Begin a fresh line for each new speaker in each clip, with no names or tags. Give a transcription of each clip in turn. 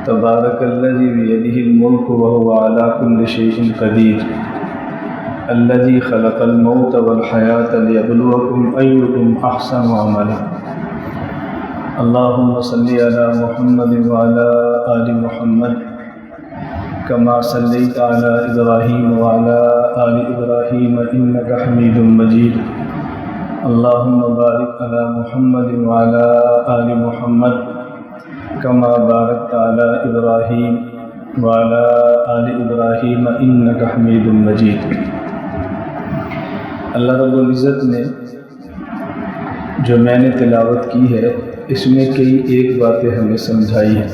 تبارک الذی بیدہ الملک وهو علی کل شیء قدیر الذی خلق الموت والحیاة لیبلوکم ایکم احسن عملا اللہم صلی علی محمد وعلی آل محمد کما صلیت علی ابراہیم وعلی آل ابراہیم انک حمید مجید اللہم بارک علی محمد وعلی آل محمد کما بارکت علی ابراہیم وعلی آل ابراہیم انک حمید مجید۔ اللہ رب العزت نے جو میں نے تلاوت کی ہے اس میں کئی ایک باتیں ہمیں سمجھائی ہیں۔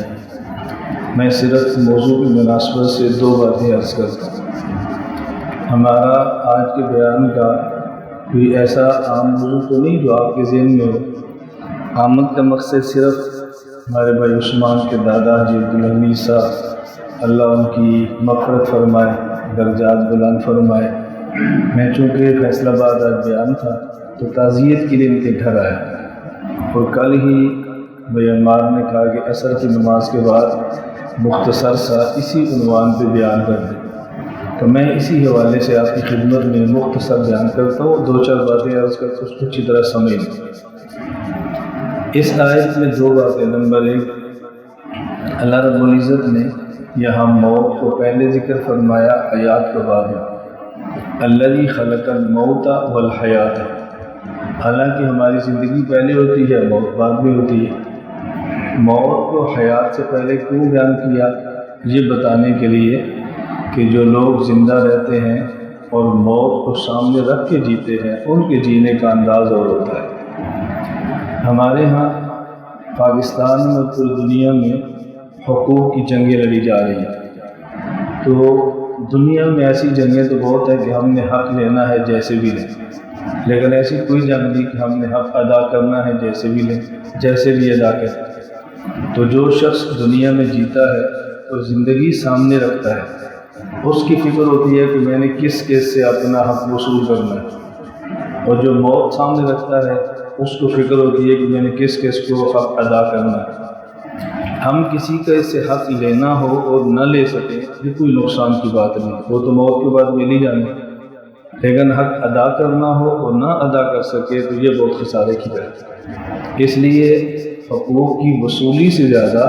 میں صرف موضوع کی مناسبت سے دو باتیں عرض کرتا ہوں۔ ہمارا آج کے بیان کا کوئی ایسا عام موضوع تو نہیں جو آپ کے ذہن میں ہو۔ آمد کا مقصد صرف ہمارے بھائی عثمان کے دادا حاجی عبدالحمید صاحب اللہ ان کی مغفرت فرمائے، درجات بلند فرمائے۔ میں چونکہ فیصل آباد آج بیان تھا تو تعزیت کے لیے ان کے گھر آیا، اور کل ہی بھائی عمار نے کہا کہ عصر کی نماز کے بعد مختصر سا اسی عنوان پہ بیان کر دیں، تو میں اسی حوالے سے آپ کی خدمت میں مختصر بیان کرتا ہوں، دو چار باتیں عرض کر کے اس کو اچھی طرح سمجھ لیں۔ اس آیت میں دو باتیں۔ نمبر ایک، اللہ رب العزت نے یہاں موت کو پہلے ذکر فرمایا، حیات کے بعد الذی خلق الموت والحیات۔ حالانکہ ہماری زندگی پہلے ہوتی ہے، موت بعد میں ہوتی ہے۔ موت کو حیات سے پہلے کیوں بیان کیا؟ یہ بتانے کے لیے کہ جو لوگ زندہ رہتے ہیں اور موت کو سامنے رکھ کے جیتے ہیں ان کے جینے کا انداز اور ہوتا ہے۔ ہمارے ہاں پاکستان میں اور پوری دنیا میں حقوق کی جنگیں لڑی جا رہی ہیں، تو دنیا میں ایسی جنگیں تو بہت ہے کہ ہم نے حق لینا ہے جیسے بھی لیں، لیکن ایسی کوئی جنگ نہیں کہ ہم نے حق ادا کرنا ہے جیسے بھی لیں، جیسے بھی ادا کریں۔ تو جو شخص دنیا میں جیتا ہے تو زندگی سامنے رکھتا ہے، اس کی فکر ہوتی ہے کہ میں نے کس کیس سے اپنا حق وصول کرنا ہے، اور جو موت سامنے رکھتا ہے اس کو فکر ہوتی ہے کہ میں نے کس کس کو حق ادا کرنا ہے۔ ہم کسی کا اس سے حق لینا ہو اور نہ لے سکیں یہ کوئی نقصان کی بات نہیں، وہ تو موت کے بعد مل ہی جانا، لیکن حق ادا کرنا ہو اور نہ ادا کر سکے تو یہ بہت خسارے کی بات ہے۔ اس لیے حقوق کی وصولی سے زیادہ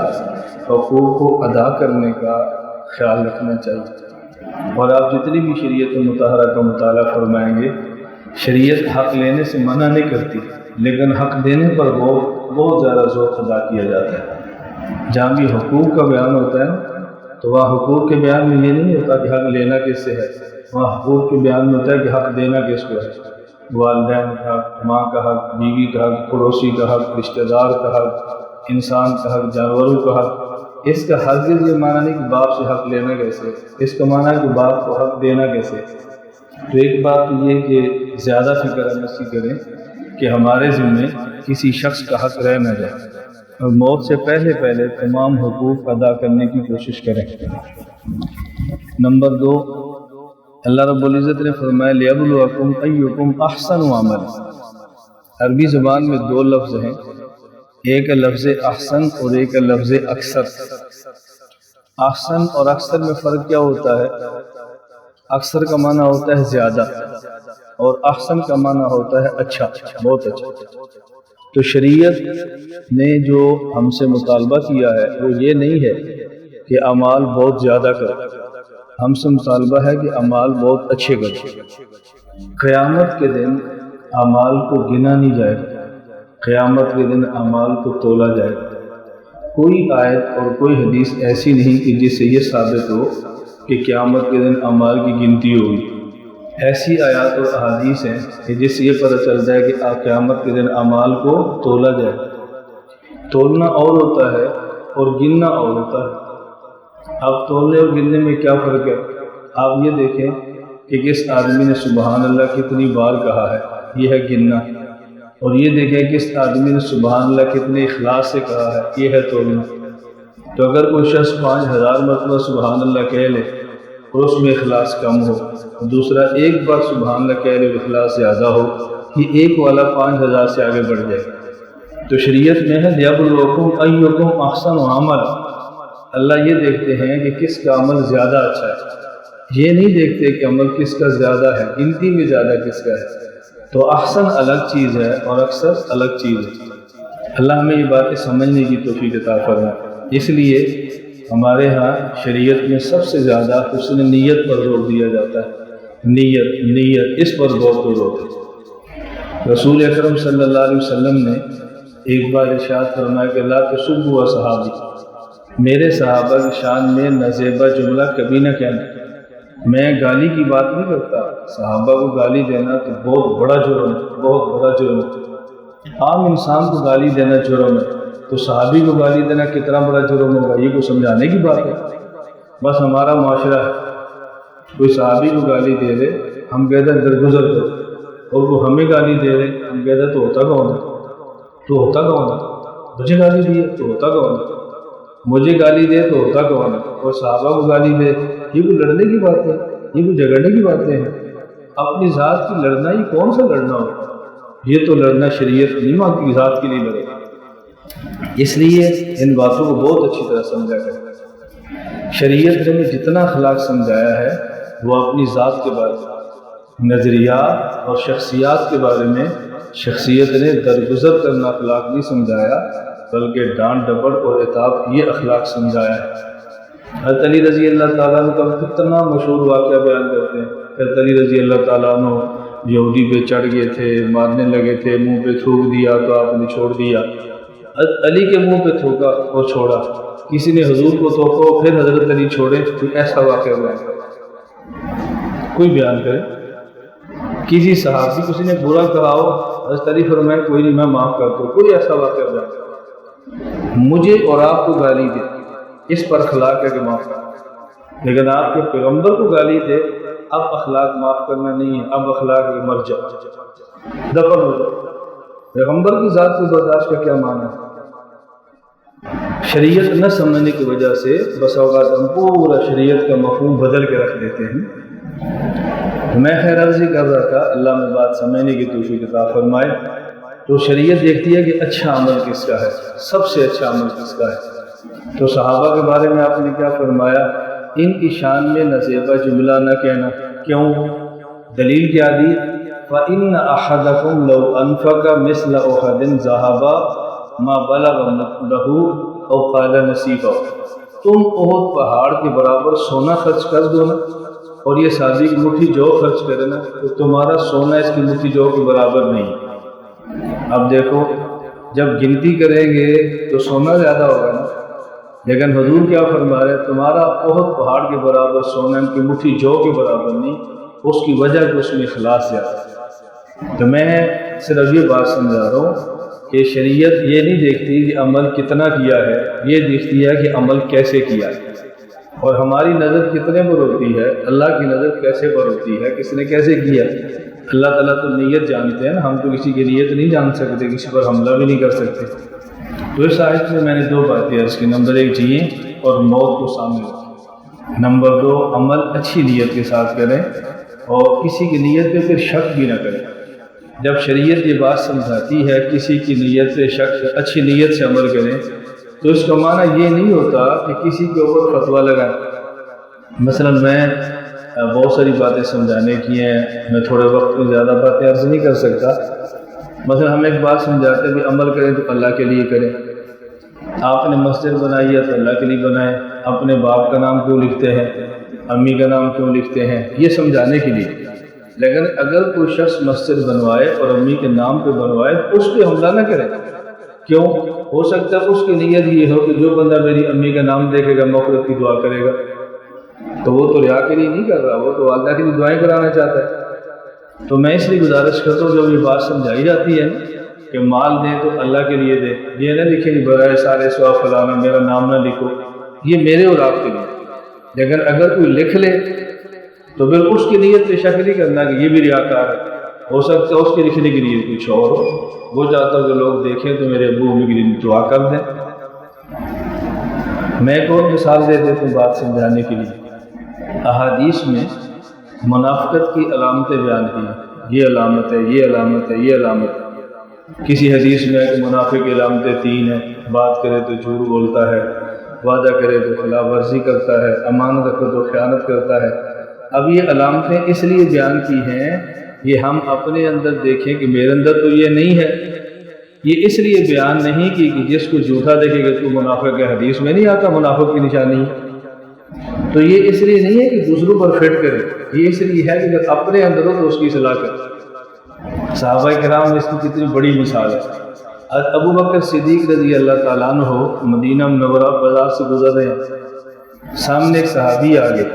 حقوق کو ادا کرنے کا خیال رکھنا چاہیے۔ اور آپ جتنی بھی شریعت مطہرہ کا مطالعہ فرمائیں گے، شریعت حق لینے سے منع نہیں کرتی، لیکن حق دینے پر بہت زیادہ ذوق ادا کیا جاتا ہے۔ جہاں بھی حقوق کا بیان ہوتا ہے تو وہاں حقوق کے بیان میں یہ نہیں ہوتا کہ حق لینا کس سے ہے، وہاں حقوق کے بیان میں ہوتا ہے کہ حق دینا کس کو ہے۔ والدین کا حق، ماں کا حق، بیوی کا حق، پڑوسی کا حق، رشتہ دار کا حق، انسان کا حق، جانوروں کا حق۔ اس کا ہرگز یہ معنی نہیں کہ باپ سے حق لینا کیسے، اس کا معنی ہے کہ باپ کو حق دینا کیسے۔ تو ایک بات یہ کہ زیادہ فکر ہم اس کی کریں کہ ہمارے ذمے کسی شخص کا حق رہ نہ جائے، اور موت سے پہلے تمام حقوق ادا کرنے کی کوشش کریں۔ نمبر دو، اللہ رب العزت نے فرمایا لیبلوکم ایکم احسن عملا۔ عربی زبان میں دو لفظ ہیں، ایک ہے لفظ احسن اور ایک ہے لفظ اکثر۔ احسن اور اکثر میں فرق کیا ہوتا ہے؟ اکثر کا معنی ہوتا ہے زیادہ، اور احسن کا معنی ہوتا ہے اچھا، بہت اچھا۔ تو شریعت نے جو ہم سے مطالبہ کیا ہے وہ یہ نہیں ہے کہ اعمال بہت زیادہ کرو، ہم سے مطالبہ ہے کہ اعمال بہت اچھے کرو۔ قیامت کے دن اعمال کو گنا نہیں جائے گا، قیامت کے دن اعمال کو تولا جائے گا۔ کوئی آیت اور کوئی حدیث ایسی نہیں کہ جس سے یہ ثابت ہو کہ قیامت کے دن اعمال کی گنتی ہوگی۔ ایسی آیات اور احادیث ہیں کہ جس سے یہ پتہ چلتا ہے کہ قیامت کے دن اعمال کو تولا جائے۔ تولنا اور ہوتا ہے اور گننا اور ہوتا ہے۔ اب تولنے اور گننے میں کیا فرق ہے؟ آپ یہ دیکھیں کہ کس آدمی نے سبحان اللہ کتنی بار کہا ہے، یہ ہے گننا، اور یہ دیکھیں کس آدمی نے سبحان اللہ کتنے اخلاص سے کہا ہے، یہ ہے تولنا۔ تو اگر کوئی شخص 5000 مرتبہ سبحان اللہ کہہ لے اور اس میں اخلاص کم ہو، دوسرا ایک بار سبحان اللہ کہہ لے اخلاص زیادہ ہو، یہ ایک والا 5000 سے آگے بڑھ جائے۔ تو شریعت میں ہے لیبلوکم ایکم احسن عملا، اللہ یہ دیکھتے ہیں کہ کس کا عمل زیادہ اچھا ہے، یہ نہیں دیکھتے کہ عمل کس کا زیادہ ہے، گنتی میں زیادہ کس کا ہے۔ تو احسن الگ چیز ہے اور اکثر الگ چیز ہے۔ اللہ ہمیں یہ باتیں سمجھنے کی توفیق عطا فرمائے۔ اس لیے ہمارے ہاں شریعت میں سب سے زیادہ حسن نیت پر زور دیا جاتا ہے۔ نیت اس پر بہت زور ہے۔ رسول اکرم صلی اللہ علیہ وسلم نے ایک بار ارشاد فرمایا کہ لا تسبوا صحابی، میرے صحابہ کی شان میں نازیبہ جملہ کبھی نہ کہنا۔ میں گالی کی بات نہیں کرتا، صحابہ کو گالی دینا تو بہت بڑا جرم ہے، بہت بڑا جرم ہے۔ عام انسان کو گالی دینا جرم ہے، تو صحابی کو گالی دینا کتنا بڑا جرم ہوگا، یہ کو سمجھانے کی بات ہے۔ بس ہمارا معاشرہ ہے، کوئی صحابی کو گالی دے دے ہم کہتے ہیں درگزر کرو، اور وہ ہمیں گالی دے دے ہم کہتے ہیں تو ہوتا کون ہے، تو ہوتا کون ہے، مجھے گالی دی تو ہوتا کون ہے، مجھے گالی دے تو ہوتا کون ہے، اور صحابہ کو گالی دے، یہ کوئی لڑنے کی بات ہے، یہ کوئی جھگڑنے کی باتیں ہیں۔ اپنی ذات کی لڑنا ہی کون سا لڑنا ہو، یہ تو لڑنا شریعت نہیں مانگتی کی ذات کے لیے لڑے۔ اس لیے ان باتوں کو بہت اچھی طرح سمجھا کریں۔ شریعت نے جتنا اخلاق سمجھایا ہے وہ اپنی ذات کے بارے میں، نظریات اور شخصیات کے بارے میں شخصیت نے درگزر کرنا اخلاق نہیں سمجھایا، بلکہ ڈانٹ ڈپٹ اور عتاب یہ اخلاق سمجھایا ہے۔ حضرت علی رضی اللہ تعالیٰ عنہ کا کتنا مشہور واقعہ بیان کرتے ہیں۔ حضرت علی رضی اللہ تعالیٰ عنہ یہودی پہ چڑھ گئے تھے، مارنے لگے تھے، منہ پہ تھوک دیا تو آپ نے چھوڑ دیا۔ حضرت علی کے منہ پہ تھوکا اور چھوڑا، کسی نے حضور کو توکا پھر حضرت علی چھوڑے، کوئی ایسا واقعہ بیان کرے، کوئی بیان کرے۔ کسی صحابی کسی نے برا کہا ہو، حضرت علی فرمائے کوئی نہیں میں معاف کرتا ہوں، کوئی ایسا واقعہ بیان کرے۔ مجھے اور آپ کو گالی دے اس پر اخلاق ہے کہ معاف کرنا، لیکن آپ کے پیغمبر کو گالی دے اب اخلاق معاف کرنا نہیں ہے، اب اخلاق ہے مر جاؤ، دفن ہو جاؤ۔ پیغمبر کی ذات سے برداشت کا کیا معنی ہے؟ شریعت نہ سمجھنے کی وجہ سے بس اوقات ہم پورا شریعت کا مفہوم بدل کے رکھ دیتے ہیں۔ میں خیر عرض کر رہا تھا اللہ میں بات سمجھنے کی توفیق عطا فرمائے۔ تو شریعت دیکھتی ہے کہ اچھا عمل کس کا ہے، سب سے اچھا عمل کس کا ہے۔ تو صحابہ کے بارے میں آپ نے کیا فرمایا؟ ان کی شان میں نازیبہ جملہ نہ کہنا۔ کیوں؟ دلیل کیا دی؟ فَإِنَّ أَحَدَكُمْ لَوْ أَنفَقَ مِثْلَ أُحُدٍ ذَهَبًا مَا بَلَغَ مُدَّهُ أَوْ قَالَ نَصِيبَهُ، تم احد پہاڑ کے برابر سونا خرچ کر دو نا، اور یہ سادی کی مٹھی جو خرچ کرے نا، تو تمہارا سونا اس کی مٹھی جو کے برابر نہیں۔ اب دیکھو جب گنتی کریں گے تو سونا زیادہ ہوگا نا، لیکن حضور کیا فرما رہے ہیں؟ تمہارا احد پہاڑ کے برابر سونا ان کی مٹھی جو کے برابر نہیں، اس کی وجہ کہ اس میں اخلاص زیادہ ہے۔ تو میں صرف یہ بات سمجھا رہا ہوں کہ شریعت یہ نہیں دیکھتی کہ عمل کتنا کیا ہے، یہ دیکھتی ہے کہ عمل کیسے کیا ہے۔ اور ہماری نظر کتنے پر ہوتی ہے، اللہ کی نظر کیسے پر ہوتی ہے، کس نے کیسے کیا۔ اللہ تعالیٰ تو نیت جانتے ہیں نا، ہم تو کسی کی نیت نہیں جان سکتے، کسی پر حملہ بھی نہیں کر سکتے۔ تو اس آیت میں نے دو باتیں اس کی، نمبر ایک جئیں اور موت کو سامنے رکھیں، نمبر دو عمل اچھی نیت کے ساتھ کریں اور کسی کی نیت پہ پھر شک بھی نہ کریں۔ جب شریعت یہ بات سمجھاتی ہے کسی کی نیت سے شک، اچھی نیت سے عمل کریں، تو اس کا معنی یہ نہیں ہوتا کہ کسی کے اوپر فتویٰ لگائیں۔ مثلا میں بہت ساری باتیں سمجھانے کی ہیں، میں تھوڑے وقت میں زیادہ باتیں عرض نہیں کر سکتا۔ مثلا ہم ایک بات سمجھاتے ہیں کہ عمل کریں تو اللہ کے لیے کریں۔ آپ نے مسجد بنائی ہے تو اللہ کے لیے بنائیں، اپنے باپ کا نام کیوں لکھتے ہیں، امی کا نام کیوں لکھتے ہیں، یہ سمجھانے کے لیے۔ لیکن اگر کوئی شخص مسجد بنوائے اور امی کے نام پہ بنوائے تو اس پہ حملہ نہ کرے۔ کیوں؟ ہو سکتا ہے اس کی نیت یہ ہو کہ جو بندہ میری امی کا نام دیکھے گا مغفرت کی دعا کرے گا، تو وہ تو ریا کے لیے نہیں کر رہا، وہ تو والدہ کے لیے دعائیں کرانا چاہتا ہے۔ تو میں اس لیے گزارش کرتا ہوں جب یہ بات سمجھائی جاتی ہے کہ مال دیں تو اللہ کے لیے دیں، یہ نہ لکھیں کہ برائے سارے سوا فلانا میرا نام نہ لکھو، یہ میرے اور آپ کے لیے۔ لیکن اگر کوئی لکھ لے تو پھر اس کی نیت پہ شک نہیں کرنا کہ یہ بھی ریاکار ہے۔ ہو سکتا ہے اس کے لکھنے کے لیے کچھ اور ہو، وہ چاہتا ہوں کہ لوگ دیکھیں تو میرے ابو امی کے لیے دعا کر دیں۔ میں ایک اور مثال دے دیتا ہوں بات سمجھانے کے لیے۔ احادیث میں منافقت کی علامتیں بیان کی ہیں، یہ علامت ہے، یہ علامت ہے، یہ علامت ہے۔ کسی حدیث میں ہے کہ منافق کی علامتیں 3 ہیں، بات کرے تو جھوٹ بولتا ہے، وعدہ کرے تو خلاف ورزی کرتا ہے، امانت رکھو تو خیانت کرتا ہے۔ اب یہ علامتیں اس لیے بیان کی ہیں یہ ہم اپنے اندر دیکھیں کہ میرے اندر تو یہ نہیں ہے، یہ اس لیے بیان نہیں کی کہ جس کو جھوٹا دیکھے گا تو منافق ہے، حدیث میں نہیں آتا منافق کی نشانی ہے، تو یہ اس لیے نہیں ہے کہ دوسروں پر فٹ کرے، یہ اس لیے ہے کہ اگر اپنے اندر ہو تو اس کی اصلاح کرے۔ صحابہ کرام میں اس کی کتنی بڑی مثال ہے۔ ابو بکر صدیق رضی اللہ تعالیٰ عنہ مدینہ منورہ بازار سے گزر رہے ہیں، سامنے ایک صحابی آ گئے،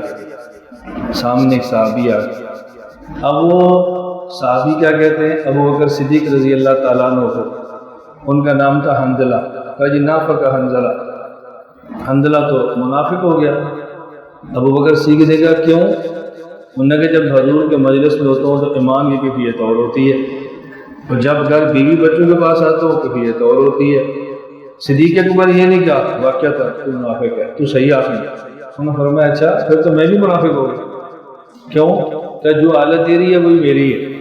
اب وہ صحابی کیا کہتے ہیں ابو بکر صدیق رضی اللہ تعالیٰ عنہ کو، ان کا نام تھا حنظلہ، کہا جی نافق حنظلہ تو منافق ہو گیا۔ ابو بکر صدیق نے کہا کیوں؟ انہوں نے کہا جب حضور کے مجلس میں ہوتا ہوں تو ایمان کی کیفیت اور ہوتی ہے، اور جب گھر بیوی بچوں کے پاس آتا ہوں کیفیت اور ہوتی ہے۔ صدیق اکبر یہ نہیں کہا واقعہ تھا تو منافق ہے، تو صحیح آپ نے، انہوں نے فرمایا اچھا پھر تو میں بھی منافق ہو گیا، کیوں؟ کہ جو حالت تیری ہے وہی میری ہے۔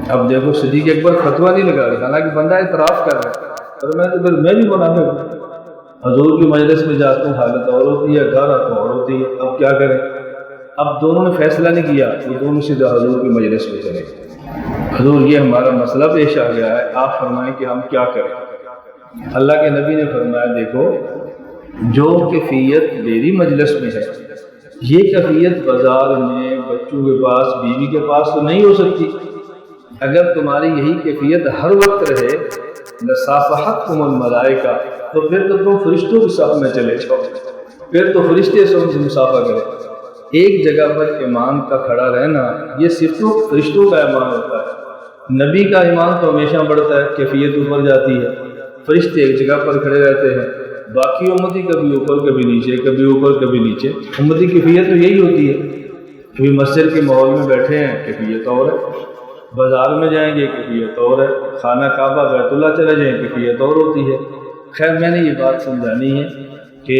اب دیکھو صدیق اکبر فتویٰ نہیں لگا رہا، حالانکہ بندہ اعتراف کر رہا ہے، پر میں تو پھر میں بھی منافق ہوں، حضور کی مجلس میں جاتا ہوں حالت اور ہوتی ہے، گھر آتا اور ہوتی ہے، اب کیا کریں؟ اب دونوں نے فیصلہ نہیں کیا، وہ دونوں سیدھا حضور کی مجلس میں چلے۔ حضور یہ ہمارا مسئلہ پیش آ گیا ہے، آپ فرمائیں کہ ہم کیا کریں؟ اللہ کے نبی نے فرمایا دیکھو جو کیفیت میری مجلس میں ہے یہ کیفیت بازار میں بچوں کے پاس بیوی کے پاس تو نہیں ہو سکتی۔ اگر تمہاری یہی کیفیت ہر وقت رہے لصافحتکم الملائکہ، تو پھر تو تم فرشتوں کے صف میں چلے جاؤ، پھر تو فرشتے سب سے مصافحہ کریں۔ ایک جگہ پر ایمان کا کھڑا رہنا یہ صرف فرشتوں کا ایمان ہوتا ہے، نبی کا ایمان تو ہمیشہ بڑھتا ہے، کیفیت اوپر جاتی ہے، فرشتے ایک جگہ پر کھڑے رہتے ہیں، باقی امتی کبھی اوپر کبھی نیچے، کبھی اوپر کبھی نیچے۔ امتی کی کیفیت تو یہی ہوتی ہے، کبھی مسجد کے ماحول میں بیٹھے ہیں کیفیت اور ہے، بازار میں جائیں گے کیفیت اور ہے، خانہ کعبہ بیت اللہ چلے جائیں کیفیت اور ہوتی ہے۔ خیر میں نے یہ بات سمجھانی ہے کہ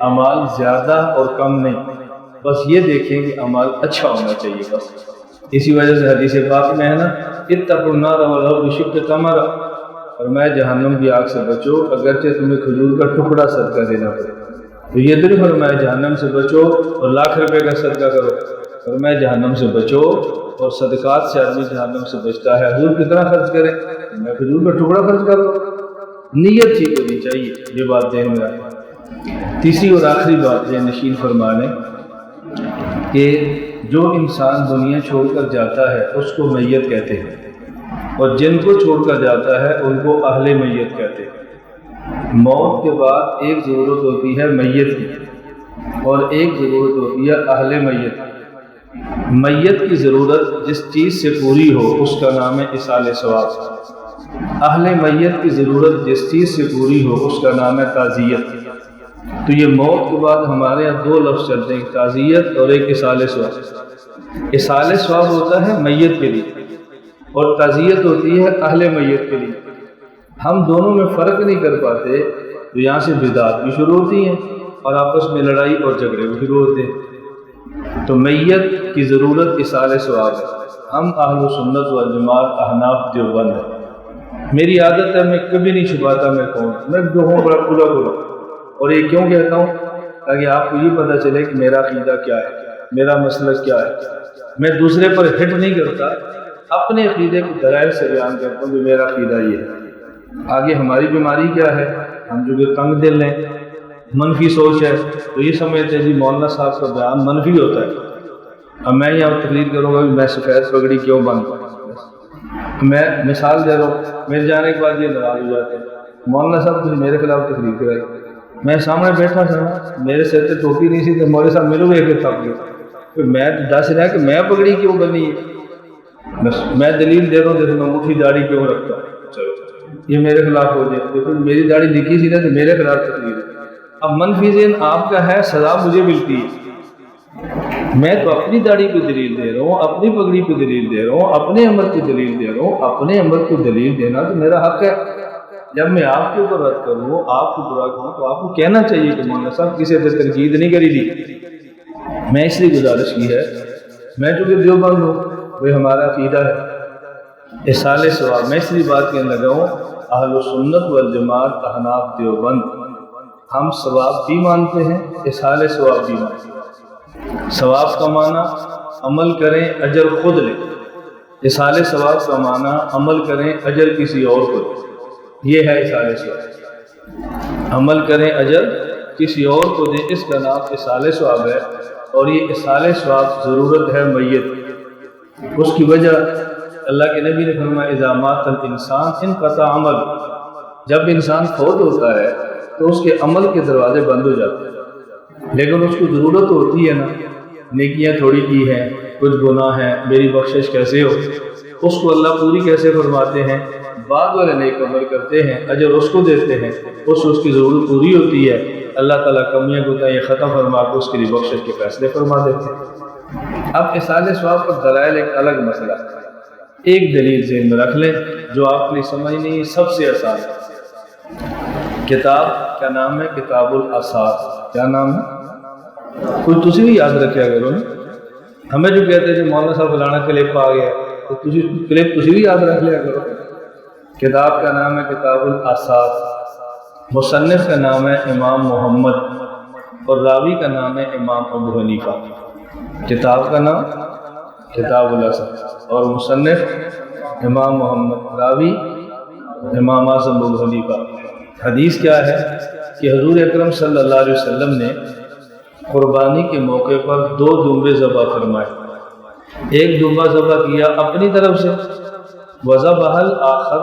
اعمال زیادہ اور کم نہیں، بس یہ دیکھیں کہ اعمال اچھا ہونا چاہیے بس۔ اسی وجہ سے حدیث پاک میں ہے نا اتقوا النار ولو بشق تمرہ، فرمایا جہنم کی آگ سے بچو اگرچہ تمہیں کھجور کا ٹکڑا صدقہ دینا پڑے، تو یہ نہیں فرمایا جہنم سے بچو اور لاکھ روپے کا صدقہ کرو، فرمایا جہنم سے بچو اور صدقات سے آدمی جہنم سے بچتا ہے۔ حضور کتنا خرچ کرے؟ میں کھجور کا ٹکڑا خرچ کروں، نیت ٹھیک ہونی چاہیے، یہ بات ذہن میں رکھیں۔ تیسری اور آخری بات ذہن نشین فرمانے کہ جو انسان دنیا چھوڑ کر جاتا ہے اس کو میت کہتے ہیں، اور جن کو چھوڑ کر جاتا ہے ان کو اہل میت کہتے ہیں۔ موت کے بعد ایک ضرورت ہوتی ہے میت کی اور ایک ضرورت ہوتی ہے اہل میت کی۔ میت کی ضرورت جس چیز سے پوری ہو اس کا نام ہے ایصال ثواب، اہل میت کی ضرورت جس چیز سے پوری ہو اس کا نام ہے تعزیت۔ تو یہ موت کے بعد ہمارے یہاں دو لفظ چلتے ہیں، تعزیت اور ایک ایصال ثواب۔ ایصال ثواب ہوتا ہے میت کے لیے اور تعزیت ہوتی ہے اہل میت کے لیے۔ ہم دونوں میں فرق نہیں کر پاتے، تو یہاں سے بدعات بھی شروع ہوتی ہیں اور آپس میں لڑائی اور جھگڑے بھی شروع ہوتے ہیں۔ تو میت کی ضرورت ایصال ثواب ہے۔ ہم اہل سنت والجماعت احناف دیوبند ہیں، میری عادت ہے میں کبھی نہیں چھپاتا میں کون، میں جو ہوں بڑا کھلا کھلا، اور یہ کیوں کہتا ہوں تاکہ آپ کو یہ پتہ چلے کہ میرا عقیدہ کیا ہے، میرا مسلک کیا ہے۔ میں دوسرے پر ہٹ نہیں کرتا، اپنے عقیدے کو دلائل سے بیان کرتا ہوں کہ میرا عقیدہ یہ ہے۔ آگے ہماری بیماری کیا ہے؟ ہم جو کہ تنگ دل ہیں، منفی سوچ ہے، تو یہ سمجھتے ہیں جی مولانا صاحب کا بیان منفی ہوتا ہے۔ اب میں یہاں تقریر کروں گا کہ میں سفید پگڑی کیوں باندھوں، میں مثال دے رہا ہوں، میرے جانے کے بعد یہ ناراض ہو جاتے ہیں مولانا صاحب تم میرے خلاف تقریر کرائی، میں سامنے بیٹھا تھا میرے سر سے ٹوپی نہیں سی تو مولوی صاحب میرے ایک تھک گئے کہ میں دس رہا کہ میں پگڑی کیوں بنی ہے، بس میں دلیل دے رہا ہوں جیسے میں مٹھی داڑھی کیوں رکھتا ہوں، چلو یہ میرے خلاف ہو جائے، دیکھو میری داڑھی لکھی سی نا تو میرے خلاف تقریر ہے۔ اب منفی ذہن آپ کا ہے، سزا مجھے ملتی ہے، میں تو اپنی داڑھی پہ دلیل دے رہا ہوں، اپنی پگڑی پہ دلیل دے رہا ہوں، اپنے عمل کو دلیل دے رہا ہوں، اپنے عمل کو دلیل دینا تو میرا حق ہے۔ جب میں آپ کے اوپر رد کروں، آپ کو برا کروں، تو آپ کو کہنا چاہیے کہ مولانا صاحب کسی سے تنقید نہیں کری دی۔ میں اس لیے گزارش کی ہے، میں جو کہ دیوبند ہوں وہ ہمارا عقیدہ ہے ایصال ثواب، میں اس لیے بات کہنے لگا ہوں اہل سنت والجماعت احناف دیوبند، ہم ثواب بھی مانتے ہیں، اصحال ثواب بھی مانتے ہیں۔ ثواب کا معنی عمل کریں اجر خود لیں، اصحال ثواب کا معنی عمل کریں اجر کسی اور کو دیں، یہ ہے اصحال ثواب۔ عمل کریں اجر کسی اور کو دیں، اس کا نام اصحال ثواب ہے، اور یہ اصحال ثواب ضرورت ہے میت۔ اس کی وجہ اللہ کے نبی نے فرمایا اذا مات الانسان انقطع عمل، جب انسان فوت ہوتا ہے تو اس کے عمل کے دروازے بند ہو جاتے ہیں، لیکن اس کو ضرورت ہوتی ہے نا، نیکیاں تھوڑی کی ہیں، کچھ گناہ ہیں، میری بخشش کیسے ہو، اس کو اللہ پوری کیسے فرماتے ہیں؟ بعد والے نیک عمل کرتے ہیں، اجر اس کو دیتے ہیں، اس کی ضرورت پوری ہوتی ہے، اللہ تعالیٰ کمیاں کوتاہیاں ختم فرما کے اس کے لیے بخشش کے فیصلے فرما دیتے ہیں۔ اب اصحال ثواب پر دلائل ایک الگ مسئلہ ہے، ایک دلیل ذہن میں رکھ لیں جو آپ نے سمجھنی سب سے آسان ہے۔ کتاب کیا نام ہے؟ کتاب الاثار۔ کیا نام ہے؟ کوئی تسی بھی یاد رکھیا کرو نا، ہمیں جو کہتے ہیں کہ مولانا صاحب فلانا کلپ آ گیا تو کلپ تسی بھی یاد رکھ لیا کرو۔ کتاب کا نام ہے کتاب الاثار، مصنف کا نام ہے امام محمد، اور راوی کا نام ہے امام ابو حنیفہ۔ کتاب کا نام کتاب الاثار اور مصنف امام محمد، راوی امام اعظم ابو حنیفہ۔ حدیث کیا ہے کہ حضور اکرم صلی اللہ علیہ وسلم نے قربانی کے موقع پر 2 دمبے ذبح فرمائے، ایک دمبا ذبح کیا اپنی طرف سے، وذبح الآخر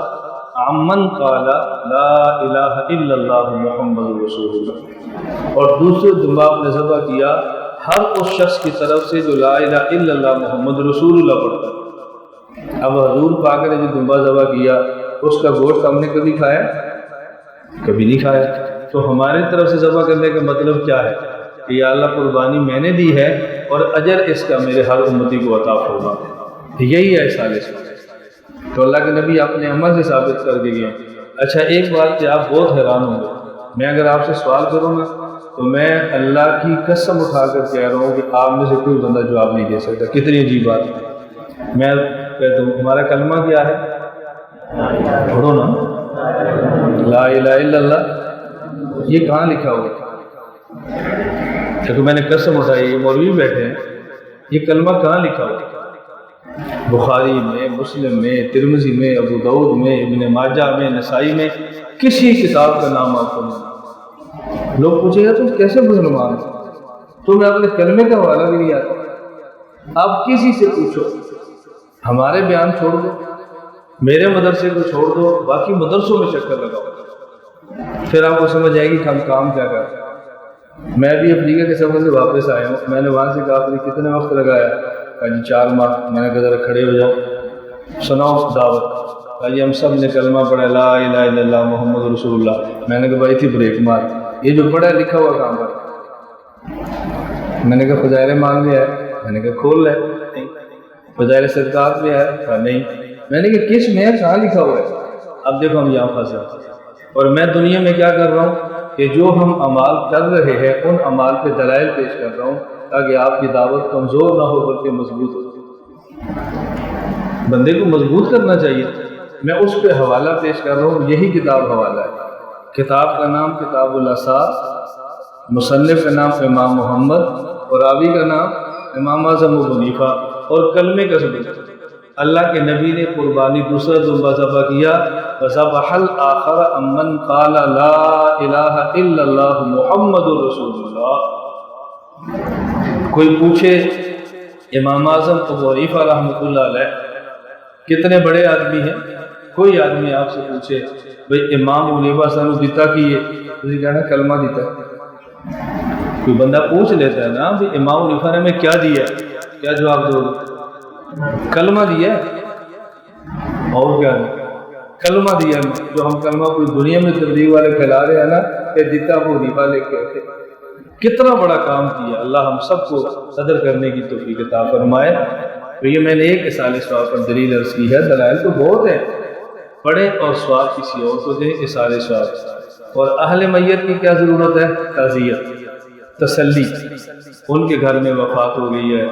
عمن قال لا الہ الا اللہ محمد رسول اللہ، اور دوسرے دمبا آپ نے ذبح کیا ہر اس شخص کی طرف سے جو لا الہ الا اللہ محمد رسول اللہ پڑھتا ہے۔ اب حضور پاک نے جو دمبا ذبح کیا اس کا گوشت ہم نے کبھی کھایا؟ کبھی نہیں کھایا۔ تو ہماری طرف سے ذبح کرنے کا مطلب کیا ہے کہ یا اللہ قربانی میں نے دی ہے اور اجر اس کا میرے ہر امتی کو عطا فرما، یہی ہے اصحال ثواب۔ تو اللہ کے نبی اپنے عمل سے ثابت کر کے گئے۔ اچھا ایک بات کہ آپ بہت حیران ہوں گے، میں اگر آپ سے سوال کروں گا تو میں اللہ کی قسم اٹھا کر کہہ رہا ہوں کہ آپ میں سے کوئی بندہ جواب نہیں دے سکتا۔ کتنی عجیب بات ہے۔ میں کہتا ہوں ہمارا کلمہ کیا ہے؟ پڑھو نا، لا الہ الا اللہ۔ یہ کہاں لکھا ہوا ہے؟ دیکھو میں نے قسم اٹھائی، یہ مولوی بیٹھے ہیں، یہ کلمہ کہاں لکھا ہوا ہے؟ بخاری میں، مسلم میں، ترمذی میں، ابو داؤد میں، ابن ماجہ میں، نسائی میں، کسی کتاب کا نام آپ کو نہیں۔ لوگ پوچھے گا تم کیسے مسلمان ہو؟ تمہیں اپنے کلمے کا حوالہ بھی نہیں آتا۔ آپ کسی سے پوچھو، ہمارے بیان چھوڑ دو، میرے مدرسے کو چھوڑ دو، باقی مدرسوں میں چکر لگاؤ، پھر آپ کو سمجھ آئے گی کہ ہم کام کیا کرتے ہیں۔ میں بھی افریقہ کے سفر سے واپس آیا ہوں، میں نے وہاں سے کہا آپ نے کتنے وقت لگایا؟ کہا جی 4 ماہ۔ میں نے کہا ذرا کھڑے ہو جاؤ، سناؤ دعوت۔ کہا جی ہم سب نے کلمہ پڑھا لا الہ الا اللہ محمد رسول اللہ۔ میں نے کہا بھائی تھی بریک مار، یہ جو پڑھا لکھا ہوا کام کر۔ میں نے کہا فضائل اعمال میں ہے؟ میں نے کہا کھول لے۔ فضائل صدقات میں ہے؟ کہا نہیں۔ میں نے کہا کس میں ہے؟ کہاں لکھا ہوا ہے؟ اب دیکھو ہم یہاں پھنسے، اور میں دنیا میں کیا کر رہا ہوں کہ جو ہم اعمال کر رہے ہیں ان اعمال پہ دلائل پیش کر رہا ہوں تاکہ آپ کی دعوت کمزور نہ ہو بلکہ مضبوط ہو۔ بندے کو مضبوط کرنا چاہیے، میں اس پہ حوالہ پیش کر رہا ہوں، یہی کتاب حوالہ ہے۔ کتاب کا نام کتاب الاثار، مصنف کا نام امام محمد، اور راوی کا نام امام اعظم ابو حنیفہ، اور کلمے کا ثبوت اللہ کے نبی نے قربانی دوسرا دمبا ذبح کیا، وذبح الآخر عمن قال لا الہ الا اللہ محمد رسول اللہ۔ کوئی پوچھے امام اعظم ابو حنیفہ رحمۃ اللہ علیہ کتنے بڑے آدمی ہیں، کوئی آدمی آپ سے پوچھے بھئی امام ابو حنیفہ سانو دیتا کیے، تسی کہنا کلمہ دیتا ہے۔ کوئی بندہ پوچھ لیتا ہے نا بھی امام ابو حنیفہ نے ہمیں کیا دیا، کیا جواب دو گے؟ کلمہ دیا، اور کیا کلمہ دیا۔ جو ہم کلمہ پوری دنیا میں تبلیغ والے پھیلا رہے ہیں نا، کہ دیتا ابو حنیفہ لے کے آتے، کتنا بڑا کام کیا۔ اللہ ہم سب کو صدر کرنے کی توفیق عطا فرمائے۔ تو یہ میں نے ایک اصحال ثواب پر دلیل عرض کی ہے، دلائل تو بہت ہیں، پڑھیں اور ثواب کسی اور کو دیں، اصحال ثواب۔ اور اہل میت کی کیا ضرورت ہے؟ تعزیت، تسلی۔ ان کے گھر میں وفات ہو گئی ہے،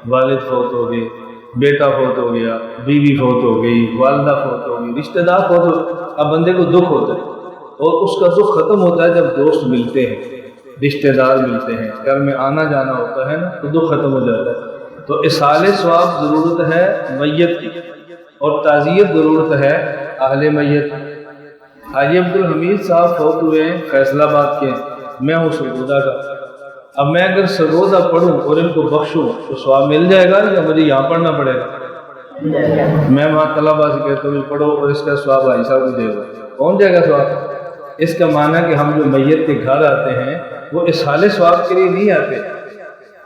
والد فوت ہو گئے، بیٹا فوت ہو گیا، بیوی فوت ہو گئی، والدہ فوت ہو گئی، رشتہ دار فوت ہو گئے، اب بندے کو دکھ ہوتا ہے، اور اس کا دکھ ختم ہوتا ہے جب دوست ملتے ہیں، رشتہ دار ملتے ہیں، گھر میں آنا جانا ہوتا ہے نا تو دکھ ختم ہو جاتا ہے۔ تو اصحال ثواب ضرورت ہے میت کی، اور تعزیت ضرورت ہے اہل میت۔ حاجی عبدالحمید صاحب فوت ہوئے ہیں فیصل آباد کے، میں ہوں سرگودا کا۔ اب میں اگر سرگودا پڑھوں اور ان کو بخشوں تو ثواب مل جائے گا یا مجھے یہاں پڑھنا پڑے گا؟ میں وہاں طلبا سے کہتا ہوں پڑھو اور اس کا ثواب بھائی صاحب کو دے گا، کون جائے گا ثواب؟ اس کا معنی کہ ہم جو میت کے گھر آتے ہیں وہ اصحال ثواب کے لیے نہیں آتے۔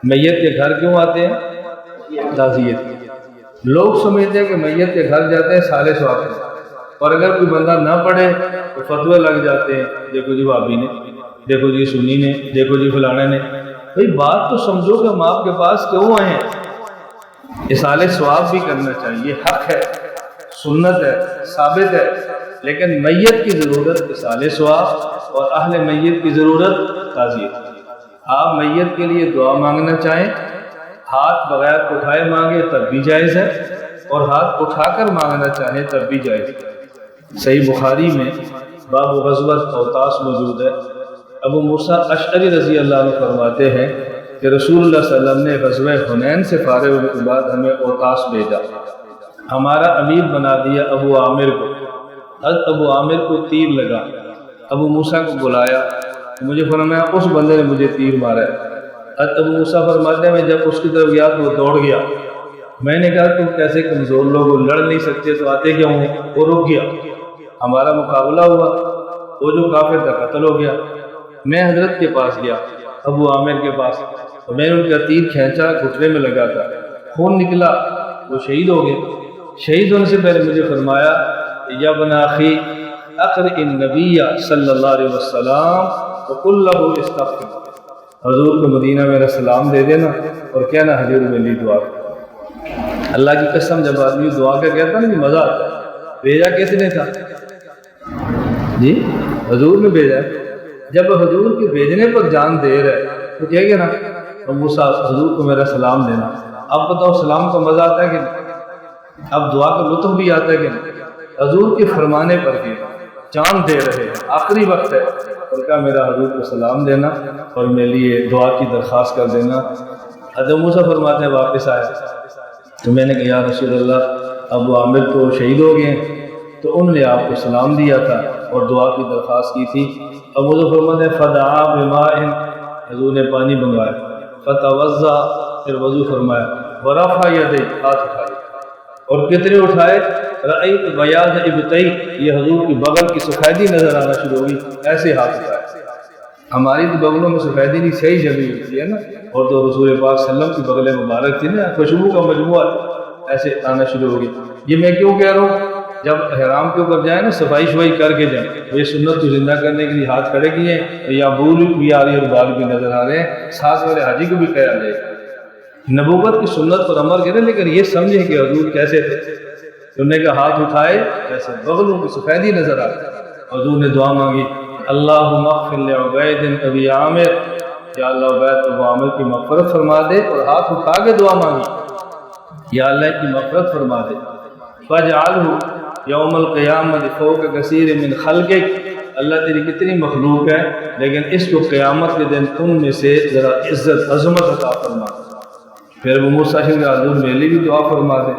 میت کے گھر کیوں آتے ہیں؟ تعزیت۔ لوگ سمجھتے ہیں کہ میت کے گھر جاتے ہیں اصحال ثواب کے، اور اگر کوئی بندہ نہ پڑھے تو فتوے لگ جاتے ہیں، دیکھو جی بھابی نے، دیکھو جی سنی نے، دیکھو جی فلانے نے۔ بھئی بات تو سمجھو کہ ہم آپ کے پاس کیوں آئے ہیں؟ اصحال ثواب بھی کرنا چاہیے، حق ہے، سنت ہے، ثابت ہے، لیکن میت کی ضرورت اصحال ثواب اور اہل میت کی ضرورت تعزیت۔ آپ میت کے لیے دعا مانگنا چاہیں، ہاتھ بغیر اٹھائے مانگے تب بھی جائز ہے، اور ہاتھ اٹھا کر مانگنا چاہیں تب بھی جائز ہے۔ صحیح بخاری میں باب غزوۃ اوطاس موجود ہے۔ ابو موسیٰ اشعری رضی اللہ عنہ فرماتے ہیں کہ رسول اللہ صلی اللہ علیہ وسلم نے غزوہ حنین سے فارغ ہونے کے بعد ہمیں اوطاس بھیجا، ہمارا امیر بنا دیا ابو عامر کو۔ حضرت ابو عامر کو تیر لگا، ابو موسیٰ کو بلایا، مجھے فرمایا اس بندے نے مجھے تیر مارا ہے۔ حضرت ابو موسیٰ فرماتے ہیں میں جب اس کی طرف گیا تو وہ دوڑ گیا، میں نے کہا تم کیسے کمزور لوگ لڑ نہیں سکتے تو آتے کیوں ہوں؟ وہ رک گیا، ہمارا مقابلہ ہوا، وہ جو کافر تھا قتل ہو گیا۔ میں حضرت کے پاس گیا، ابو عامر کے پاس، تو میں نے ان کا تیر کھینچا، گھٹنے میں لگا تھا، خون نکلا، وہ شہید ہو گئے۔ شہید ہونے سے پہلے مجھے فرمایا یا ابن اخی اقرئ النبی صلی اللہ علیہ وسلم وقل له استغفر، حضور کو مدینہ میرا سلام دے دینا اور کہنا حضور میری دعا۔ اللہ کی قسم جب آدمی دعا کا کہتا ہے نا مزہ آتا ہے۔ بھیجا کس نے تھا جی؟ حضور نے بھیجا ہے۔ جب حضور کے بھیجنے پر جان دے رہے تو کہہ گیا نا موسیٰ حضور کو میرا سلام دینا۔ اب بتاؤ سلام کا مزہ آتا ہے کہ نہیں؟ اب دعا کا لطف بھی آتا ہے کہ نہیں؟ حضور کے فرمانے پر کے جان دے رہے ہیں، آخری وقت ہے، اور کہا میرا حضور کو سلام دینا اور میرے لیے دعا کی درخواست کر دینا۔ حضرت موسیٰ فرماتے ہیں واپس آئے تو میں نے کہا یا رسول اللہ ابو عامر تو شہید ہو گئے ہیں، تو انہوں نے آپ کو سلام دیا تھا اور دعا کی درخواست کی تھی۔ اب موسیٰ فرماتے ہیں فدعا بماء، حضور نے پانی منگوایا، فتوضا، پھر وضو فرمایا، ورفع یدیہ، ہاتھ اٹھائے، اور کتنے اٹھائے؟ رأیت بیاض ابطی، یہ حضور کی بغل کی سفیدی نظر آنا شروع ہوگی، ایسے ہاتھ اٹھائے۔ ہماری تو بغلوں میں سفیدی نہیں صحیح جگہ ہوتی ہے نا، اور تو رسول پاک صلی اللہ علیہ وسلم کی بغل مبارک تھی نا، خوشبو کا مجموعہ ایسے آنا شروع ہوگی۔ یہ میں کیوں کہہ رہا ہوں؟ جب احرام کے اوپر جائیں نا صفائی شفائی کر کے جائیں، یہ سنت کو زندہ کرنے کے لیے ہاتھ کھڑے کیے ہیں، یا بول بھی آ رہی ہے اور بال بھی نظر آ رہے ہیں، ساتھ والے حاجی کو بھی خیال جائے گا۔ نبوت کی سنت پر عمل کریں، لیکن یہ سمجھیں کہ حضور کیسے تھے۔ انہوں نے کہا ہاتھ اٹھائے، ایسے بغلوں کی سفیدی نظر آ رہی۔ حضور نے دعا مانگی اللہم اغفر لعبید ابی عامر، یا اللہ عبید ابو عامر کی مغفرت فرما دے، اور ہاتھ اٹھا کے دعا مانگی یا اللہ کی مغفرت فرما دے۔ فاجعلہ یوم القیامت فوق کثیر من خلقک، اللہ تیری کتنی مخلوق ہے لیکن اس کو قیامت کے دن ان میں سے ذرا عزت عظمت عطا فرما۔ پھر وہ موسیٰ نے کہا حضور میرے لیے بھی دعا فرما دے۔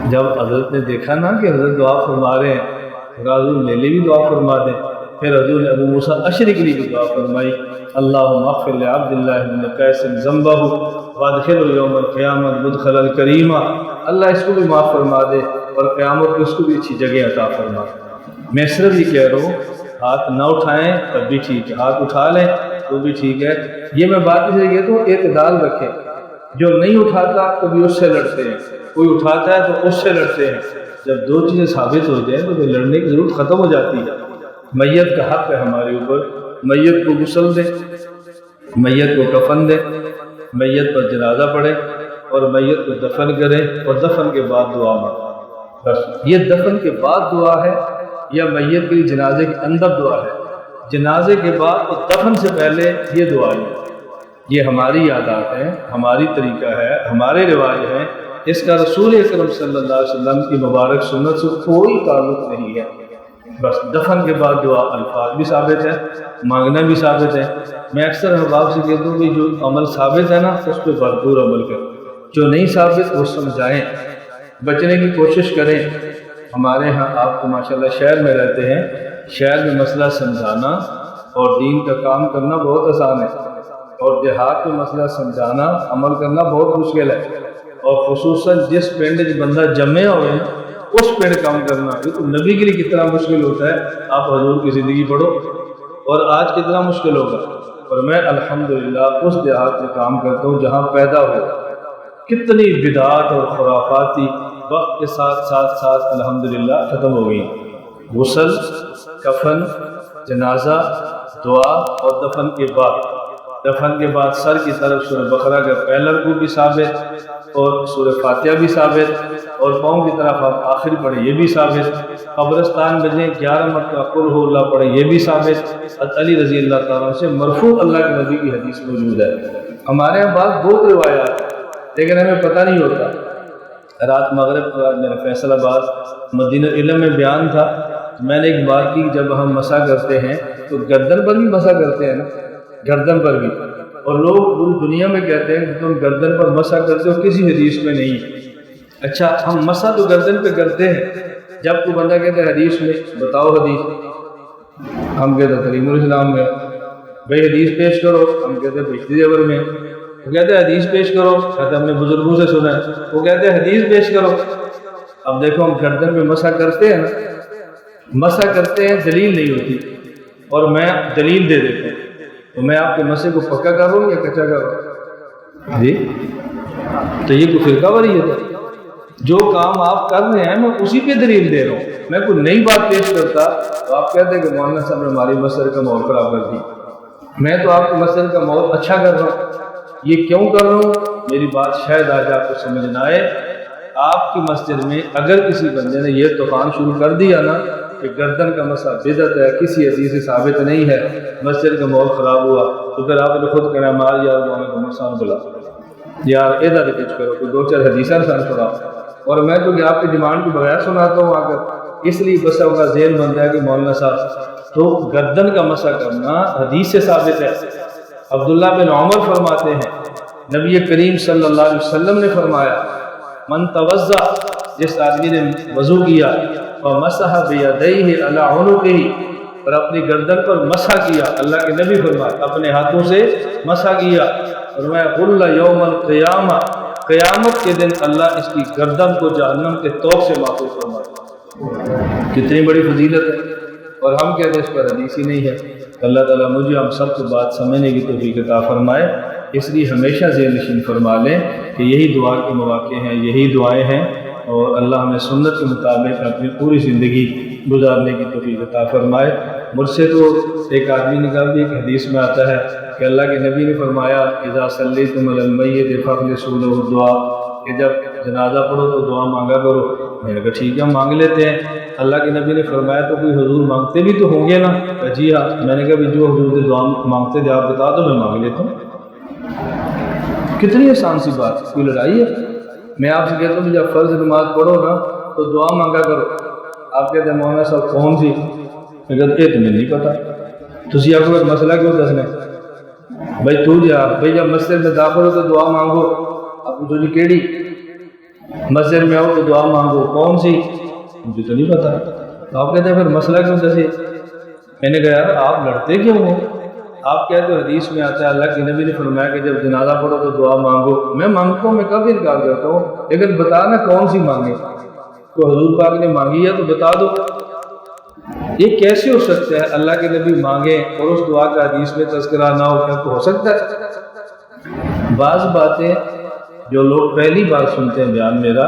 جب حضرت نے دیکھا نا کہ حضرت دعا فرما رہے ہیں، تو حضور میرے لیے بھی دعا فرما دے۔ پھر حضور نے ابو موسیٰ اشعری کے لیے بھی دعا فرمائی اللہم اغفر لعبد اللہ بن قیس ذنبہ وادخلہ یوم القیامۃ مدخلا الکریمہ، اللہ اس کو بھی معاف فرما دے اور قیامت کو اس کو بھی اچھی جگہ عطا فرما۔ میں صرف یہ کہہ رہا ہوں ہاتھ نہ اٹھائیں تب بھی ٹھیک ہے، ہاتھ اٹھا لیں تو بھی ٹھیک ہے۔ یہ میں بات اس لیے کہتا ہوں اعتدال رکھیں، جو نہیں اٹھاتا کبھی اس سے لڑتے ہیں، کوئی اٹھاتا ہے تو اس سے لڑتے ہیں۔ جب دو چیزیں ثابت ہو جائیں تو پھر لڑنے کی ضرورت ختم ہو جاتی ہے۔ میت کا حق ہے ہمارے اوپر، میت کو غسل دے، میت کو کفن دے، میت پر جنازہ پڑھے اور میت کو دفن کرے، اور دفن کے بعد دعا مانگے۔ بس یہ دفن کے بعد دعا ہے یا میت کے جنازے کے اندر دعا ہے؟ جنازے کے بعد اور دفن سے پہلے یہ دعا ہے۔ یہ ہماری عادات ہیں، ہماری طریقہ ہے، ہمارے رواج ہیں، اس کا رسول اکرم صلی اللہ علیہ وسلم کی مبارک سنت سے کوئی تعلق نہیں ہے۔ بس دفن کے بعد دعا الفاظ بھی ثابت ہے، مانگنا بھی ثابت ہے۔ میں اکثر احباب سے کہتا ہوں کہ جو عمل ثابت ہے نا اس پہ بھرپور عمل کریں، جو نہیں ثابت وہ سمجھائیں، بچنے کی کوشش کریں۔ ہمارے ہاں آپ کو ماشاءاللہ شہر میں رہتے ہیں، شہر میں مسئلہ سمجھانا اور دین کا کام کرنا بہت آسان ہے، اور دیہات میں مسئلہ سمجھانا عمل کرنا بہت مشکل ہے، اور خصوصاً جس پنڈ بندہ جمے ہوئے ہیں اس پنڈ کام کرنا یہ تو نبی کے لیے کتنا مشکل ہوتا ہے۔ آپ حضور کی زندگی پڑھو اور آج کتنا مشکل ہوگا۔ اور میں الحمدللہ اس دیہات میں کام کرتا ہوں جہاں پیدا ہوا، کتنی بدعات اور خرافاتی وقت کے ساتھ ساتھ الحمدللہ ختم ہو گئی۔ غسل، کفن، جنازہ، دعا اور دفن کے بعد سر کی طرف سورہ بقرہ کا پہلا رکوع بھی ثابت اور سورہ فاتحہ بھی ثابت، اور پاؤں کی طرف آپ آخر پڑھیں یہ بھی ثابت، قبرستان میں جائیں 11 مرتبہ قل ہو اللہ پڑھیں یہ بھی ثابت۔ علی رضی اللہ تعالیٰ سے مرفوع اللہ کے نبی کی حدیث موجود ہے۔ ہمارے یہاں بعض بہت روایات ہیں لیکن ہمیں پتہ نہیں ہوتا۔ رات مغرب کا میرا فیصل آباد مدینہ علم میں بیان تھا، میں نے ایک بات کی، جب ہم مسح کرتے ہیں تو گردن پر بھی مسح کرتے ہیں نا، گردن پر بھی، اور لوگ پوری دنیا میں کہتے ہیں کہ تم گردن پر مسح کرتے ہو، کسی حدیث میں نہیں۔ اچھا ہم مسح تو گردن پہ کرتے ہیں، جب کوئی بندہ کہتا ہے حدیث میں بتاؤ حدیث، ہم کہتے ہیں تریم الاسلام میں، بھائی حدیث پیش کرو، ہم کہتے ہیں بشتی زیور میں، وہ کہتے ہیں حدیث پیش کرو، کہتے ہیں ہم نے بزرگوں سے سنا ہے، وہ کہتے ہیں حدیث پیش کرو۔ اب دیکھو ہم گردن پہ مسح کرتے ہیں نا، مسح کرتے ہیں دلیل نہیں ہوتی، اور میں دلیل دے دیتا ہوں، تو میں آپ کے مسح کو پکا کر رہا ہوں یا کچا کر رہا ہوں؟ جی تو یہ کوئی فرقہ واریت ہے؟ جو کام آپ کر رہے ہیں میں اسی پہ دلیل دے رہا ہوں، میں کوئی نئی بات پیش کرتا تو آپ کہتے ہیں کہ مولانا صاحب نے ہماری مسئلے کا ماحول خراب کر دی۔ میں تو آپ کے مسئلے کا ماحول اچھا کر رہا ہوں۔ یہ کیوں کر رہا ہوں؟ میری بات شاید آج آپ کو سمجھ نہ آئے۔ آپ کی مسجد میں اگر کسی بندے نے یہ طوفان شروع کر دیا نا کہ گردن کا مسئلہ بدعت ہے، کسی حدیث سے ثابت نہیں ہے، مسجد کا ماحول خراب ہوا، تو پھر آپ نے خود کہنا مار یار مولانا کو مسان بلا یار ادھر کچھ کرو، کوئی 2-4 حدیثیں سان پڑھاؤ، اور میں تو کہ آپ کی ڈیمانڈ کے بغیر سناتا ہوں آ کر، اس لیے بس کا ذہن بنتا ہے کہ مولانا صاحب تو گردن کا مسح کرنا حدیث سے ثابت ہے۔ عبداللہ بن عمر فرماتے ہیں نبی کریم صلی اللہ علیہ وسلم نے فرمایا من توضا، جس آدمی نے وضو کیا، ومسح بیدیہ علی عنقہ، اور اپنی گردن پر مسح کیا، اللہ کے نبی فرمایا اپنے ہاتھوں سے مسح کیا، فرمایا غل یوم القیامہ، قیامت کے دن اللہ اس کی گردن کو جہنم کے توق سے محفوظ فرمائے۔ کتنی بڑی فضیلت ہے، اور ہم کہتے ہیں اس پر حدیث ہی نہیں ہے۔ اللہ تعالیٰ مجھے ہم سب کو بات سمجھنے کی توفیق عطا فرمائے، اس لیے ہمیشہ ذہن نشین فرما لیں کہ یہی دعا کے مواقع ہیں، یہی دعائیں ہیں، اور اللہ ہمیں سنت کے مطابق اپنی پوری زندگی گزارنے کی توفیق عطا فرمائے۔ مجھ سے تو ایک آدمی نے کہا بھی، ایک حدیث میں آتا ہے کہ اللہ کے نبی نے فرمایا اذا صلیتم علی المیت فاخلصوا له الدعاء، کہ جب جنازہ پڑھو تو دعا مانگا کرو۔ میں نے کہا ٹھیک ہے ہم مانگ لیتے ہیں۔ اللہ کے نبی نے فرمایا تو کوئی حضور مانگتے بھی تو ہوں گے نا؟ جی ہاں۔ میں نے کہا بھی جو حضور سے دعا مانگتے تھے آپ بتا دو میں مانگ لیتا ہوں۔ کتنی آسان سی بات، کوئی لڑائی ہے؟ میں آپ سے کہتا ہوں جب فرض نماز پڑھو نا تو دعا مانگا کرو۔ آپ کہتے ہیں مولانا صاحب کون سی؟ میں کہتے ہیں تمہیں نہیں پتا، تسی آپ کو مسئلہ کیوں دسنا ہے؟ بھائی تو جا، بھائی جب مسجد میں داخل ہو تو دعا مانگو۔ آپ کو جی کیڑی مسجد میں آؤ تو دعا مانگو، کون سی؟ مجھے تو نہیں پتا۔ تو آپ کہتے ہیں پھر مسئلہ کیوں دسے؟ میں نے کہا یار آپ لڑتے کیوں ہو؟ آپ کہتے ہو حدیث میں آتا ہے اللہ کے نبی نے فرمایا کہ جب جنازہ پڑھو تو دعا مانگو۔ میں مانگتا ہوں، میں کب انکار کرتا ہوں، لیکن بتانا کون سی مانگے؟ تو حضور پاک نے مانگی ہے تو بتا دو۔ یہ کیسے ہو سکتا ہے اللہ کے نبی مانگیں اور اس دعا کا حدیث میں تذکرہ نہ ہو؟ کیا ہو سکتا ہے؟ بعض باتیں جو لوگ پہلی بار سنتے ہیں بیان میرا،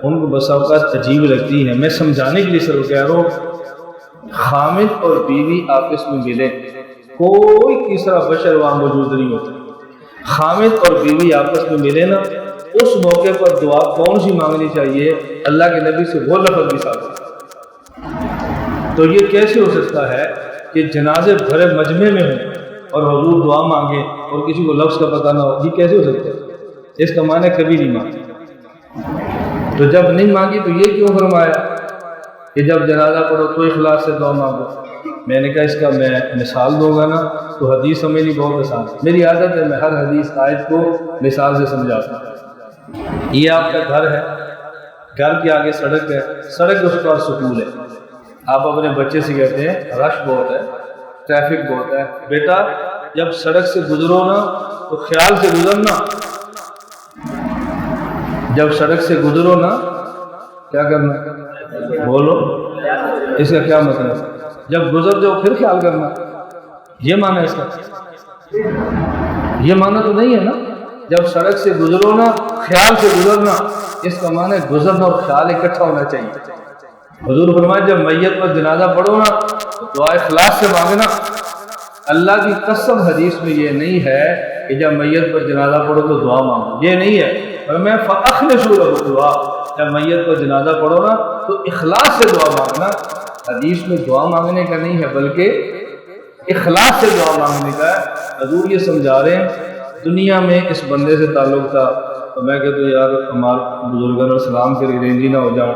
ان کو بس اوقات عجیب لگتی ہیں۔ میں سمجھانے کے لیے صرف کہہ رہا ہوں، خامد اور بیوی آپس میں ملے، کوئی تیسرا بشر وہاں موجود نہیں ہوتا، خامد اور بیوی آپس میں ملے نا، اس موقع پر دعا کون سی مانگنی چاہیے؟ اللہ کے نبی سے وہ لفظ بھی ثابت۔ تو یہ کیسے ہو سکتا ہے کہ جنازے بھرے مجمع میں ہوں اور حضور دعا مانگے اور کسی کو لفظ کا پتہ نہ ہو؟ یہ کیسے ہو سکتا ہے؟ اس کا معنی کبھی نہیں مانگی۔ تو جب نہیں مانگی تو یہ کیوں فرمایا؟ کہ جب جنازہ پڑھو تو اخلاص سے دعا مانگو؟ میں نے کہا اس کا میں مثال دوں گا نا تو حدیث سمجھنی بہت آسان ہے، میری عادت ہے میں ہر حدیث آیت کو مثال سے سمجھاتا ہوں۔ یہ آپ کا گھر ہے، گھر کے آگے سڑک ہے، سڑک اس پر سکول ہے، آپ اپنے بچے سے کہتے ہیں رش بہت ہے، ٹریفک بہت ہے، بیٹا جب سڑک سے گزرو نا تو خیال سے گزرنا، جب سڑک سے گزرو نا کیا کرنا؟ بولو، اس کا کیا مطلب؟ جب گزر جاؤ پھر خیال کرنا، یہ معنی ہے اس کا؟ یہ معنی تو نہیں ہے نا، جب سڑک سے گزرو نا خیال سے گزرنا، اس کا معنی ہے گزرنا اور خیال اکٹھا ہونا چاہیے۔ حضور فرمایا جب میت پر جنازہ پڑھو نا تو دعا اخلاص سے مانگنا۔ اللہ کی قسم حدیث میں یہ نہیں ہے کہ جب میت پر جنازہ پڑھو تو دعا مانگو، یہ نہیں ہے۔ فرمایا فَأَخْلِصُوا لَهُ الدُّعَاء، جب میت پر جنازہ پڑھو نا تو اخلاص سے دعا مانگنا۔ حدیث میں دعا مانگنے کا نہیں ہے بلکہ اخلاص سے دعا مانگنے کا ہے۔ حضور یہ سمجھا رہے ہیں دنیا میں اس بندے سے تعلق تھا تو میں کہتا ہوں یار ہمارے بزرگوں اور سلام کے رینجی نہ ہو جاؤں،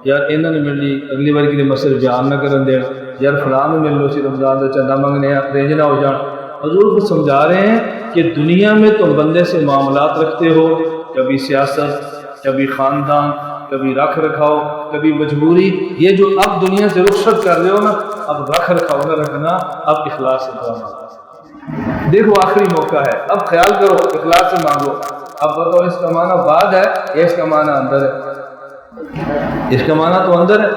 یار انہوں نے ملی اگلی بار کے لیے مسئلہ بیان نہ کرن دے، یار فلاں میں مل لو سی رمضان کا چندہ منگنے رینج نہ ہو جان۔ حضور کو سمجھا رہے ہیں کہ دنیا میں تم بندے سے معاملات رکھتے ہو، کبھی سیاست، کبھی خاندان، کبھی رکھ رکھاؤ، کبھی مجبوری، یہ جو اب دنیا سے رخصت کر رہے ہو نا، اب رکھ رکھاؤ نہ رکھنا، اب اخلاص سے دعا مانگو۔ دیکھو آخری موقع ہے، اب خیال کرو، اخلاص سے مانگو۔ اب بتاؤ اس کا معنی بعد ہے یا اس کا معنی اندر ہے؟ اس کا معنی تو اندر ہے۔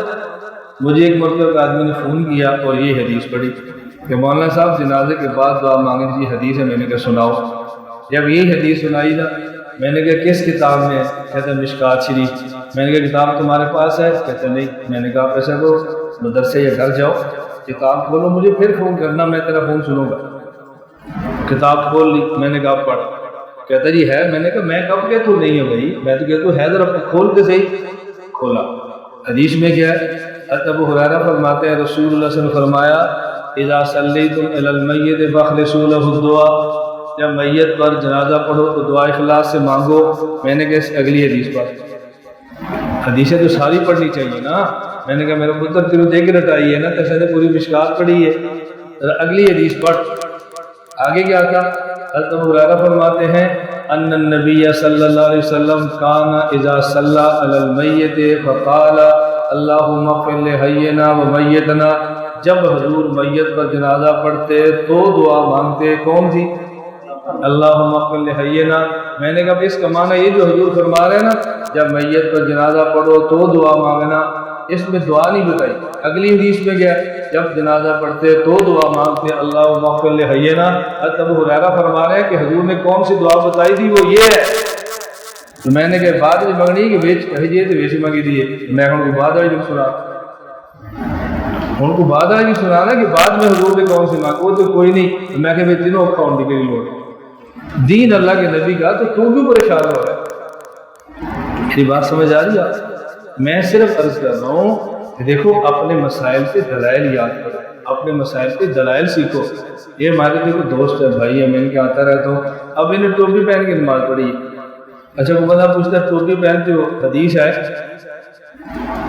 مجھے ایک مرتبہ ایک آدمی نے فون کیا اور یہ حدیث پڑھی کہ مولانا صاحب جنازے کے بعد دعا مانگنے کی حدیث ہے، میں نے کہا سناؤ۔ جب یہی حدیث سنائی نا میں نے کہا کس کتاب میں ہے؟ کہتے مشکات شریف۔ میں نے کہا کتاب تمہارے پاس ہے؟ کہتے نہیں۔ میں نے کہا ایسا کرو مدرسے یا گھر جاؤ، کتاب کھولو، مجھے پھر فون کرنا، میں تیرا فون سنوں گا۔ کتاب کھول لی، میں نے کہا پڑھ۔ کہتا جی ہے؟ میں نے کہا میں کب کہ تو نہیں ہے بھائی، میں تو کہتا ہوں ہے، ذرا کھول کے صحیح۔ کھولا، حدیث میں کیا ہے؟ ابو ہریرہ فرماتے ہیں رسول اللہ صلی اللہ علیہ وسلم نے فرمایا اذا صلیتم الی المیت فاخلصوا له الدعاء، جب میت پر جنازہ پڑھو تو دعا اخلاص سے مانگو۔ میں نے کہا اگلی حدیث پر، حدیثیں تو ساری پڑھنی چاہیے نا۔ میں نے کہا میرا پتر تیرو دے کے رٹائی ہے نا، تیسے نے پوری مشکات پڑھی ہے، اگلی حدیث پڑھ۔ آگے کیا تھا؟ حضرت ابو ہریرہ فرماتے ہیں ان النبی صلی اللہ علیہ وسلم کان اذا صلی علی المیت فقال اللہم اغفر لحینا و میتنا، جب حضور میت پر جنازہ پڑھتے تو دعا مانگتے کون تھی؟ اللہم اغفر لحینا۔ میں نے کہا اس کا معنی یہ جو حضور فرما رہے ہیں نا جب میت پر جنازہ پڑھو تو دعا مانگنا، اس میں دعا نہیں بتائی۔ اگلی حدیث میں گیا جب جنازہ پڑھتے تو دعا مانگتے اللہم اغفر لحینا۔ حضرت ابو ہریرہ فرما رہے ہیں کہ حضور نے کون سی دعا بتائی تھی، وہ یہ ہے۔ تو میں نے کہا بعد میں منگنی کہ بیچ کہیے تو بیچ منگی دیے، میں ان کو بعد آئی جو سنا، ان کو بعد آئی جو سنانا کہ بعد میں حضور نے کون سی مانگ، وہ تو کوئی نہیں۔ میں کہ تینوں اوکھا ہونے کی لوڑ، دین اللہ کے نبی کا تو کیوں پریشان ہو رہا ہے؟ میری بات سمجھ آ رہی ہے؟ میں صرف عرض کر رہا ہوں کہ دیکھو اپنے مسائل پہ دلائل یاد کرو، اپنے مسائل پہ دلائل سیکھو۔ یہ ہمارے دیکھو دوست ہے، بھائی ہے، میں ان کے آتا رہتا ہوں، اب انہیں ٹوپی پہن کے نماز پڑھی۔ اچھا وہ بندہ پوچھتا ہے ٹوپی پہنتے ہو، حدیث ہے؟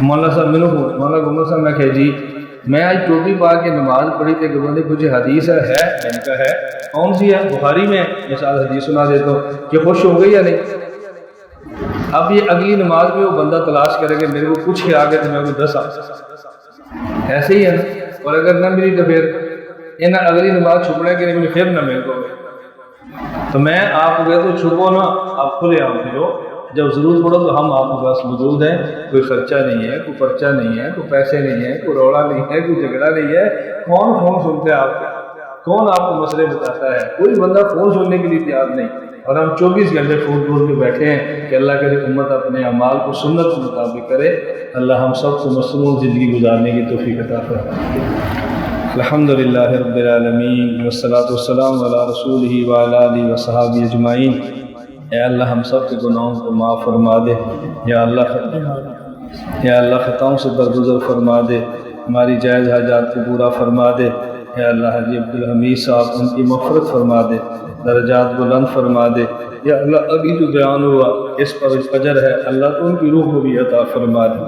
مولانا صاحب ملو مولانا گمر صاحب، میں کہ جی میں آج ٹوپی پا کے نماز پڑھی تھی کہ بندے کچھ حدیث ہے؟ میں نے کہا ہے۔ کون سی ہے؟ بخاری میں۔ مثال حدیث سنا دیتا ہوں کہ خوش ہو گئی یا نہیں؟ اب یہ اگلی نماز میں وہ بندہ تلاش کرے کہ میرے کو کچھ ہی آگے تو میں کو 10 ایسے ہی ہے نا، اور اگر نہ ملی تو پھر انہیں اگلی نماز چھپنے کے لیے پھر نہ مل کو۔ تو میں آپ کو کہتا ہوں چھپو نا، آپ کھلے عام پھرو، جب ضرورت پڑو تو ہم آپ کے پاس موجود ہیں، کوئی خرچہ نہیں ہے، کوئی پرچہ نہیں ہے، کوئی پیسے نہیں ہے، کوئی روڑا نہیں ہے، کوئی جھگڑا نہیں ہے۔ کون فون سنتے ہیں آپ کے؟ کون آپ کو مسئلے بتاتا ہے؟ کوئی بندہ فون سننے کے لیے تیار نہیں، اور ہم 24 گھنٹے فون کے بیٹھے ہیں کہ اللہ کرے امت اپنے اعمال کو سنت کے مطابق کرے۔ اللہ ہم سب کو مصنون زندگی گزارنے کی توفیق عطا فرمائے۔ الحمدللہ رب العالمین والصلاۃ والسلام علی رسولہ وعلی آلہ وصحبہ اجمعین۔ اے اللہ ہم سب کے گناہوں کو معاف فرما دے، یا اللہ خطاؤں سے درگزر فرما دے، ہماری جائز حاجات کو پورا فرما دے۔ یا اللہ حاجی عبدالحمید صاحب ان کی مغفرت فرما دے، درجات بلند فرما دے۔ یا اللہ ابھی جو بیان ہوا اس پر اجر ہے، اللہ تو ان کی روح کو بھی عطا فرما دے۔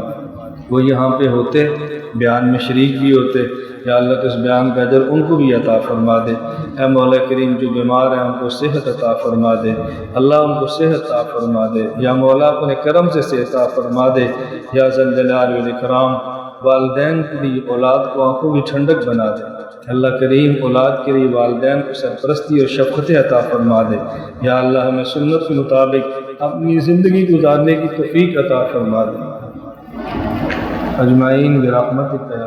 وہ یہاں پہ ہوتے بیان میں شریک بھی ہوتے، یا اللہ تو اس بیان کا اجر ان کو بھی عطا فرما دے۔ اے مولا کریم جو بیمار ہیں ان کو صحت عطا فرما دے، اللہ ان کو صحت عطا فرما دے، یا مولا اپنے کرم سے صحت عطا فرما دے، یا ذا الجلال والاکرام۔ والدین کے لیے اولاد کو آنکھوں کی ٹھنڈک بنا دے، اللہ کریم اولاد کے لیے والدین کو سرپرستی اور شفقت عطا فرما دے، یا اللہ ہمیں سنت کے مطابق اپنی زندگی گزارنے کی توفیق عطا فرما دے اجمعین برحمتک یا